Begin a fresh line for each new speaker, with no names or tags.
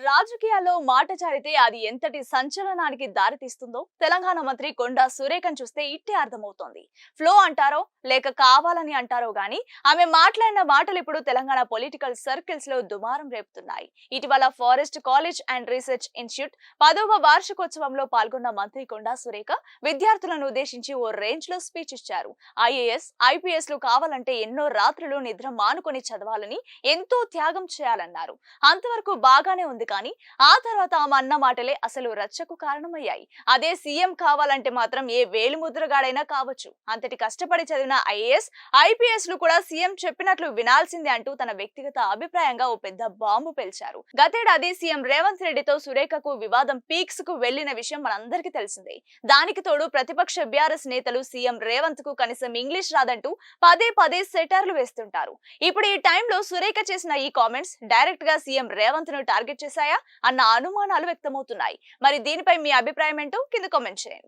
రాజకీయాల్లో మాట జారితే అది ఎంతటి సంచలనానికి దారితీస్తుందో తెలంగాణ మంత్రి కొండా సురేఖను చూస్తే ఇట్టే అర్థమవుతోంది. ఫ్లో అంటారో లేక కావాలని అంటారో గాని ఆమె మాట్లాడిన మాటలు ఇప్పుడు తెలంగాణ పొలిటికల్ సర్కిల్స్ లో దుమారం రేపుతున్నాయి. ఇటీవల forest college and research institute 10వ వార్షికోత్సవంలో పాల్గొన్న మంత్రి కొండా సురేఖ విద్యార్థులను ఉద్దేశించి ఓ రేంజ్ లో స్పీచ్ ఇచ్చారు. ఐఏఎస్, ఐపీఎస్ లు కావాలంటే ఎన్నో రాత్రులు నిద్ర మానుకొని చదవాలని, ఎంతో త్యాగం చేయాలన్నారు. అంతవరకు బాగానే ఉంది కానీ ఆ తర్వాత ఆమె అన్న మాటలే అసలు రచ్చకు కారణమయ్యాయి. అదే సీఎం కావాలంటే మాత్రం ఏ వేలిముద్రగాడైనా కావచ్చు, అంతటి కష్టపడి చదివిన ఐఏఎస్, ఐపీఎస్ లు కూడా సీఎం చెప్పినట్లు వినాల్సిందే అంటూ తన వ్యక్తిగత అభిప్రాయంగా ఓ పెద్ద బాంబు పేల్చారు. గతేడాది సీఎం రేవంత్ రెడ్డితో సురేఖకు వివాదం పీక్స్ కు వెళ్లిన విషయం మనందరికీ తెలిసిందే. దానికి తోడు ప్రతిపక్ష బీఆర్ఎస్ నేతలు సీఎం రేవంత్ కు కనీసం ఇంగ్లీష్ రాదంటూ పదే పదే సెటర్లు వేస్తుంటారు. ఇప్పుడు ఈ టైంలో సురేఖ చేసిన ఈ కామెంట్స్ డైరెక్ట్ గా సీఎం రేవంత్ ను టార్గెట్ చేశాయా అన్న అనుమానాలు వ్యక్తమవుతున్నాయి. మరి దీనిపై మీ అభిప్రాయం ఏంటో కింద కామెంట్ చేయండి.